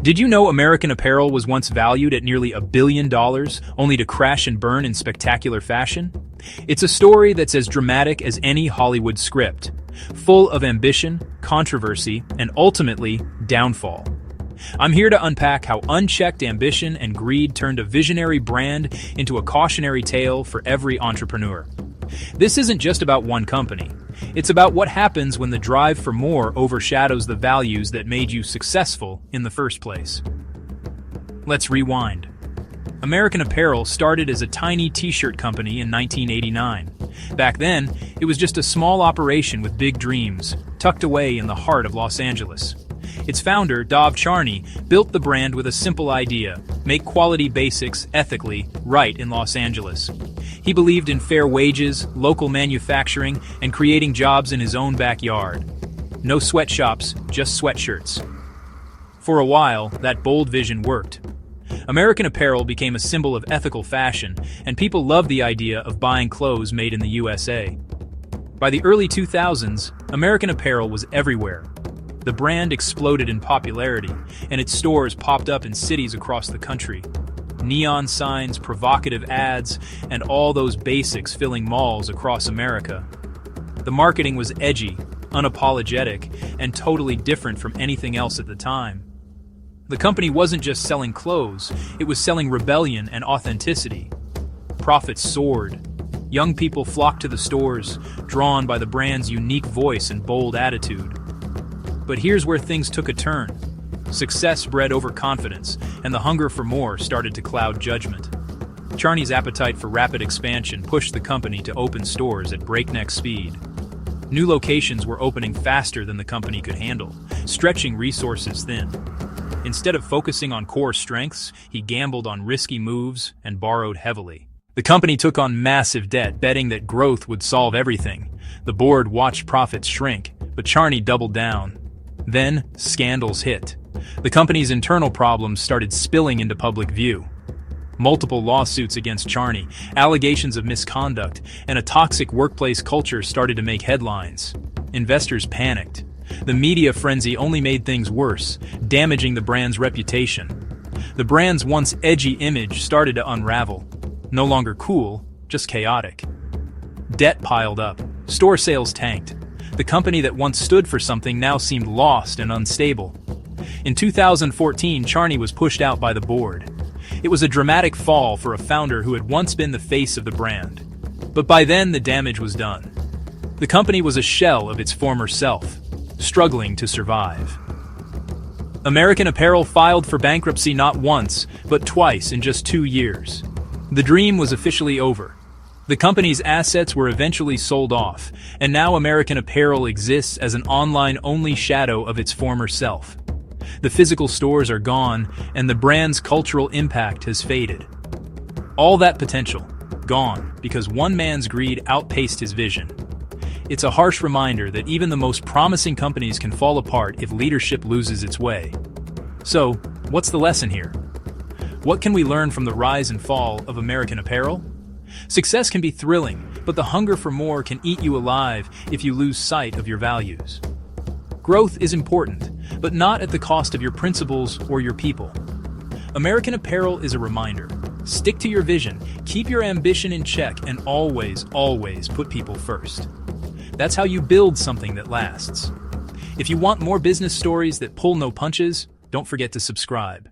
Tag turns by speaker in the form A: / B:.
A: Did you know American Apparel was once valued at nearly $1 billion, only to crash and burn in spectacular fashion? It's a story that's as dramatic as any Hollywood script, full of ambition, controversy, and ultimately, downfall. I'm here to unpack how unchecked ambition and greed turned a visionary brand into a cautionary tale for every entrepreneur. This isn't just about one company. It's about what happens when the drive for more overshadows the values that made you successful in the first place. Let's rewind. American Apparel started as a tiny t-shirt company in 1989. Back then, it was just a small operation with big dreams, tucked away in the heart of Los Angeles. Its founder, Dov Charney, built the brand with a simple idea: make quality basics ethically right in Los Angeles. He believed in fair wages, local manufacturing, and creating jobs in his own backyard. No sweatshops, just sweatshirts. For a while, that bold vision worked. American Apparel became a symbol of ethical fashion, and people loved the idea of buying clothes made in the USA. By the early 2000s, American Apparel was everywhere. The brand exploded in popularity, and its stores popped up in cities across the country. Neon signs, provocative ads, and all those basics filling malls across America. The marketing was edgy, unapologetic, and totally different from anything else at the time. The company wasn't just selling clothes, it was selling rebellion and authenticity. Profits soared. Young people flocked to the stores, drawn by the brand's unique voice and bold attitude. But here's where things took a turn. Success bred overconfidence, and the hunger for more started to cloud judgment. Charney's appetite for rapid expansion pushed the company to open stores at breakneck speed. New locations were opening faster than the company could handle, stretching resources thin. Instead of focusing on core strengths, he gambled on risky moves and borrowed heavily. The company took on massive debt, betting that growth would solve everything. The board watched profits shrink, but Charney doubled down. Then, scandals hit. The company's internal problems started spilling into public view. Multiple lawsuits against Charney, allegations of misconduct, and a toxic workplace culture started to make headlines. Investors panicked. The media frenzy only made things worse, damaging the brand's reputation. The brand's once edgy image started to unravel. No longer cool, just chaotic. Debt piled up. Store sales tanked. The company that once stood for something now seemed lost and unstable. In 2014, Charney was pushed out by the board. It was a dramatic fall for a founder who had once been the face of the brand. But by then, the damage was done. The company was a shell of its former self, struggling to survive. American Apparel filed for bankruptcy not once, but twice in just 2 years. The dream was officially over. The company's assets were eventually sold off, and now American Apparel exists as an online-only shadow of its former self. The physical stores are gone, and the brand's cultural impact has faded. All that potential, gone, because one man's greed outpaced his vision. It's a harsh reminder that even the most promising companies can fall apart if leadership loses its way. So, what's the lesson here? What can we learn from the rise and fall of American Apparel? Success can be thrilling, but the hunger for more can eat you alive if you lose sight of your values. Growth is important, but not at the cost of your principles or your people. American Apparel is a reminder. Stick to your vision, keep your ambition in check, and always, always put people first. That's how you build something that lasts. If you want more business stories that pull no punches, don't forget to subscribe.